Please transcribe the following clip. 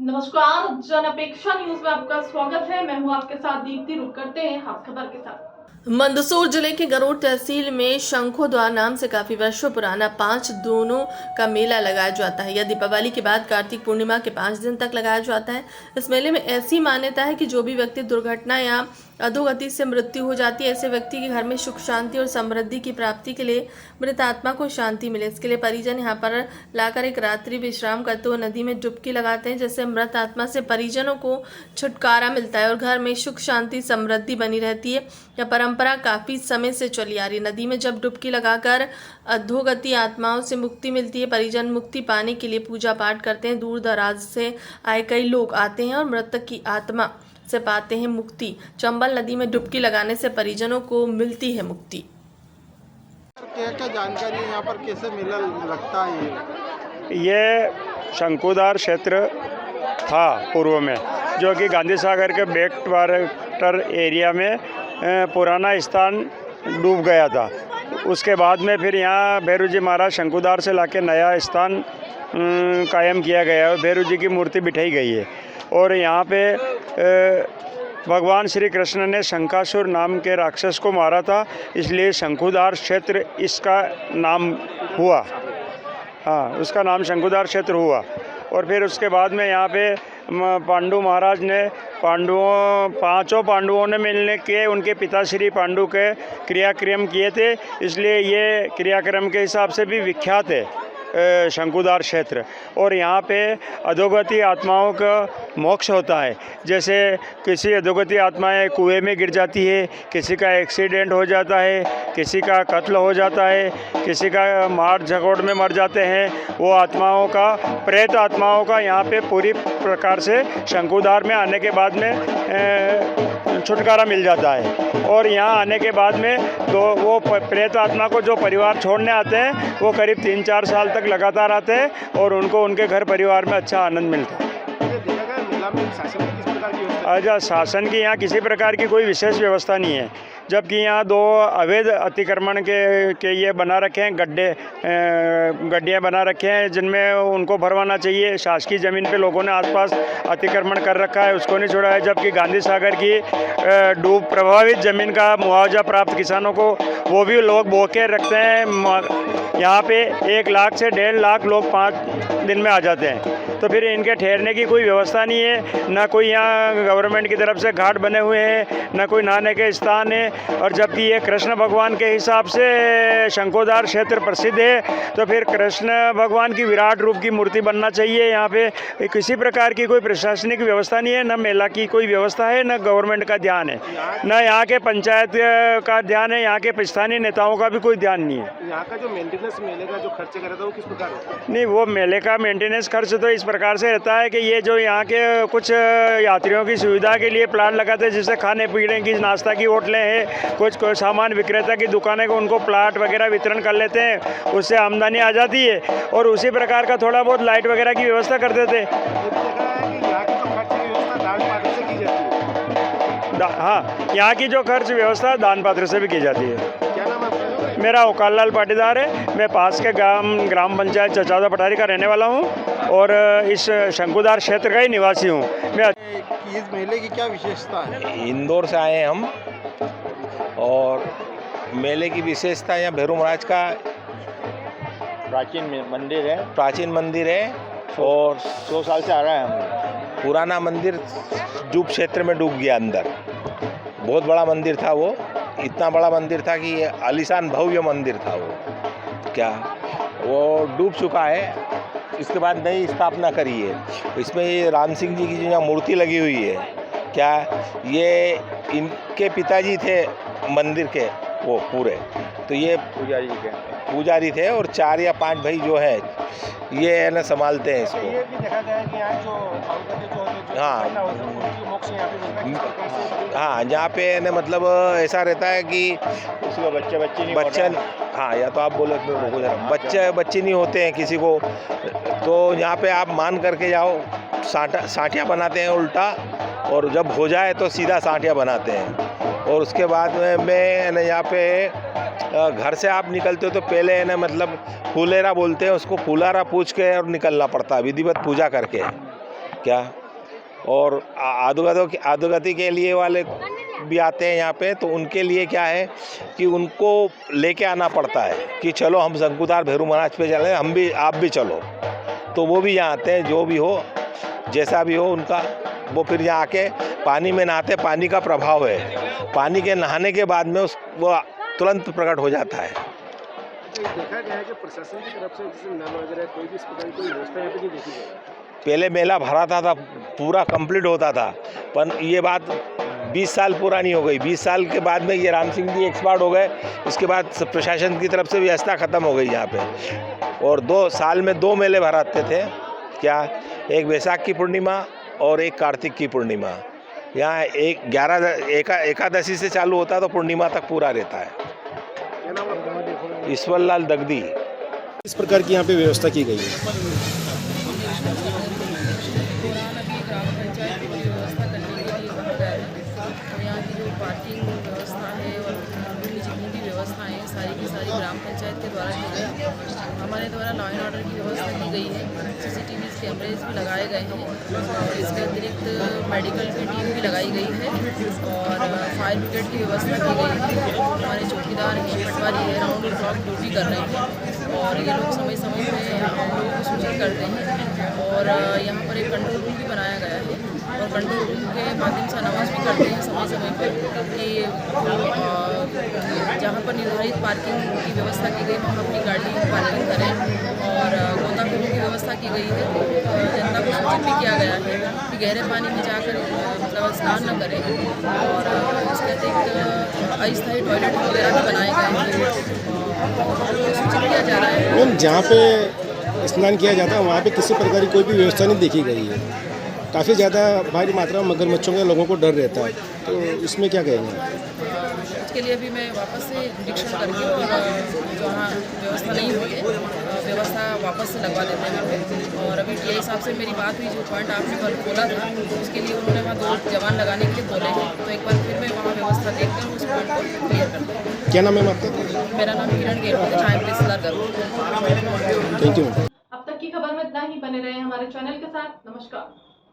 नमस्कार, जनअपेक्षा न्यूज में आपका स्वागत है। मैं हूं आपके साथ दीप्ति। रुक करते हैं खास खबर के साथ। मंदसौर जिले के गरुड़ तहसील में शंखोद्वार नाम से काफी वर्षों पुराना 5 दिनों का मेला लगाया जाता है। यह दीपावली के बाद कार्तिक पूर्णिमा के 5 दिन तक लगाया जाता है। इस मेले में ऐसी मान्यता है कि जो भी व्यक्ति दुर्घटना या अधोगति से मृत्यु हो जाती है, ऐसे व्यक्ति के घर में सुख शांति और समृद्धि की प्राप्ति के लिए मृत आत्मा को शांति मिले, इसके लिए परिजन यहाँ पर लाकर एक रात्रि विश्राम करते हुए नदी में डुबकी लगाते हैं, जिससे मृत आत्मा से परिजनों को छुटकारा मिलता है और घर में सुख शांति समृद्धि बनी रहती है। यह परंपरा काफी समय से चली आ रही है। नदी में जब डुबकी लगाकर अधोगति आत्माओं से मुक्ति मिलती है। परिजन मुक्ति पाने के लिए पूजा पाठ करते हैं। दूर दराज से आए कई लोग आते हैं और मृतक की आत्मा से पाते हैं मुक्ति। चंबल नदी में डुबकी लगाने से परिजनों को मिलती है मुक्ति। क्या क्या जानकारी है यहाँ पर, कैसे मेला लगता है? ये शंखुदार क्षेत्र था पूर्व में, जो कि गांधी सागर के बैक वाटर एरिया में पुराना स्थान डूब गया था। उसके बाद में फिर यहाँ भैरू जी महाराज शंखुदार से लाके नया स्थान कायम किया गया है और भैरू जी की मूर्ति बिठाई गई है। और यहाँ पे भगवान श्री कृष्ण ने शंखासुर नाम के राक्षस को मारा था, इसलिए शंखुदार क्षेत्र इसका नाम हुआ। हाँ, उसका नाम शंखुदार क्षेत्र हुआ। और फिर उसके बाद में यहाँ पे पांडु महाराज ने पांचों पांडवों ने मिलने के उनके पिता श्री पांडु के क्रियाक्रम किए थे, इसलिए ये क्रियाक्रम के हिसाब से भी विख्यात है शंखुदार क्षेत्र। और यहाँ पे अधोगति आत्माओं का मोक्ष होता है। जैसे किसी अधोगति आत्माएं कुएं में गिर जाती है, किसी का एक्सीडेंट हो जाता है, किसी का कत्ल हो जाता है, किसी का मार झगड़ में मर जाते हैं, वो आत्माओं का, प्रेत आत्माओं का यहाँ पे पूरी प्रकार से शंखुदार में आने के बाद में छुटकारा मिल जाता है। और यहाँ आने के बाद में वो प्रेत आत्मा को जो परिवार छोड़ने आते हैं, वो करीब 3-4 साल तक लगातार आते हैं और उनको उनके घर परिवार में अच्छा आनंद मिलता है। अच्छा, शासन की यहाँ किसी प्रकार की कोई विशेष व्यवस्था नहीं है, जबकि यहाँ 2 अवैध अतिक्रमण के ये बना रखे हैं, गड्ढियाँ बना रखे हैं, जिनमें उनको भरवाना चाहिए। शासकीय ज़मीन पे लोगों ने आसपास अतिक्रमण कर रखा है, उसको नहीं छोड़ा है। जबकि गांधी सागर की डूब प्रभावित ज़मीन का मुआवजा प्राप्त किसानों को वो भी लोग बोके रखते हैं। यहाँ पे 1 लाख से 1.5 लाख लोग 5 दिन में आ जाते हैं। तो फिर इनके ठहरने की कोई व्यवस्था नहीं है, ना कोई यहाँ गवर्नमेंट की तरफ से घाट बने हुए हैं, ना कोई नहाने के स्थान है। और जबकि ये कृष्ण भगवान के हिसाब से शंखुदार क्षेत्र प्रसिद्ध है, तो फिर कृष्ण भगवान की विराट रूप की मूर्ति बनना चाहिए। यहाँ पे किसी प्रकार की कोई प्रशासनिक व्यवस्था नहीं है, न मेला की कोई व्यवस्था है, न गवर्नमेंट का ध्यान है, न यहाँ के पंचायत का ध्यान है, यहाँ के स्थानीय नेताओं का भी कोई ध्यान नहीं है। यहाँ का जो मेंटेनेंस, मेले का जो खर्च कर रहा था, वो किस प्रकार होता है? नहीं, वो मेले का मेंटेनेंस खर्च तो इस प्रकार से रहता है कि ये जो यहाँ के कुछ यात्रियों की सुविधा के लिए प्लाट लगाते हैं, जिससे खाने पीने की, नाश्ता की होटलें हैं, कुछ सामान विक्रेता की दुकानें को उनको प्लाट वगैरह वितरण कर लेते हैं, उससे आमदनी आ जाती है। और उसी प्रकार का थोड़ा बहुत लाइट वगैरह की व्यवस्था कर देते हैं। हाँ, यहाँ की जो खर्च व्यवस्था दान पात्र से भी की जाती है। क्या नाम है? मेरा ओकाल लाल पाटीदार है। मैं पास के ग्राम पंचायत चचादा पठारी का रहने वाला हूँ और इस शंखुदार क्षेत्र का ही निवासी हूँ मैं। इस मेले की क्या विशेषता है? इंदौर से आए हैं हम, और मेले की विशेषता यहाँ भैरू महाराज का प्राचीन मंदिर है और 100 साल से आ रहा है। हम पुराना मंदिर डूब क्षेत्र में डूब गया अंदर। बहुत बड़ा मंदिर था वो, इतना बड़ा मंदिर था कि आलीशान भव्य मंदिर था वो डूब चुका है। इसके बाद नई स्थापना करी है। इसमें ये राम सिंह जी की जो यहाँ मूर्ति लगी हुई है, ये इनके पिताजी थे मंदिर के, वो पूरे, तो ये पुजारी थे और 4 या 5 भाई जो है ये है ना संभालते हैं इसको। ये भी देखा गया है कि यहाँ जो हाँ, यहाँ पे ना मतलब ऐसा रहता है कि उसको बच्चे हाँ, या तो आप बोलो बच्चे नहीं होते हैं किसी को, तो यहाँ पे आप मान करके जाओ। साठिया बनाते हैं उल्टा, और जब हो जाए तो सीधा साठिया बनाते हैं। और उसके बाद में यहाँ पे घर से आप निकलते हो तो पहले है ना मतलब फूलेरा बोलते हैं उसको, फूलारा पूछ के और निकलना पड़ता है विधिवत पूजा करके। क्या और अधोगति के लिए वाले भी आते हैं यहाँ पे, तो उनके लिए क्या है कि उनको लेके आना पड़ता है कि चलो हम शंकुधार भैरू महाराज पे चले, हम भी, आप भी चलो। तो वो भी यहाँ आते हैं, जो भी हो जैसा भी हो उनका, वो फिर यहाँ आके पानी में नहाते। पानी का प्रभाव है, पानी के नहाने के बाद में वो तुरंत प्रकट हो जाता है। देखा गया है कि प्रशासन की तरफ से जैसे नल वगैरह कोई भी इस प्रकार की कोई व्यवस्था यहाँ पे नहीं देखी गई। पहले मेला भरा था पूरा कंप्लीट होता था, पर ये बात 20 साल पुरानी हो गई। 20 साल के बाद में ये राम सिंह जी एक्सपार्ट हो गए, उसके बाद प्रशासन की तरफ से व्यवस्था ख़त्म हो गई यहाँ पे। और 2 साल में 2 मेले भराते थे, क्या, एक वैशाख की पूर्णिमा और एक कार्तिक की पूर्णिमा। यहाँ 11 से चालू होता है तो पूर्णिमा तक पूरा रहता है। क्या नाम आपका? ईश्वर लाल दगदी। इस प्रकार की यहाँ पे व्यवस्था की गई है। ग्राम पंचायत की व्यवस्था करने के लिए कहा गया था। और यहाँ की जो पार्किंग व्यवस्था है और जितनी भी व्यवस्थाएं हैं सारी की सारी ग्राम पंचायत के द्वारा की गई। हमारे द्वारा लॉ एंड ऑर्डर की व्यवस्था की गई है, CCTV कैमरेज भी लगाए गए हैं और इसके अतिरिक्त मेडिकल की टीम भी लगाई गई है और फायर ब्रिगेड की व्यवस्था की गई है। हमारे चौकीदार हैं, पटवारी है, राउंड क्लॉक ड्यूटी कर रहे हैं और ये लोग समय समय पर हम लोगों को सूचित करते हैं। और यहाँ पर एक कंट्रोल रूम भी बनाया गया है और कंट्रोल रूम के माध्यम से अनाउंस भी करते हैं समय समय पर कि जहाँ पर निर्धारित पार्किंग की व्यवस्था की गई वहाँ अपनी गाड़ी पार्किंग करें। और गोताखोरों की व्यवस्था की गई है, जनता को सूचित भी किया गया है कि गहरे पानी में जाकर मतलब स्नान न करें। और इसके अतिरिक्त अस्थायी टॉयलेट वगैरह भी बनाए गए हैं, सूचित किया जा रहा है। मैम, जहाँ पे स्नान किया जाता है वहाँ पे किसी प्रकार की कोई भी व्यवस्था नहीं देखी गई है। काफ़ी ज़्यादा भारी मात्रा में मगरमच्छों का लोगों को डर रहता है, तो इसमें क्या कहेंगे? उसके लिए भी मैं वापस से निरीक्षण करके और जहाँ व्यवस्था नहीं हुई है व्यवस्था वापस से लगवा देते हैं। और अभी DI साहब से मेरी बात हुई, जो पॉइंट आपने कल बोला था उसके लिए उन्होंने वहाँ 2 जवान लगाने के लिए बोले हैं, तो एक बार फिर मैं वहाँ व्यवस्था देखकर उस पॉइंट को क्लियर करता हूँ। क्या नाम है आपका? मेरा नाम किरण गेट, चाय तहसीलदार करूँ। Thank you. अब तक की खबर में इतना ही। बने रहे हमारे चैनल के साथ। नमस्कार।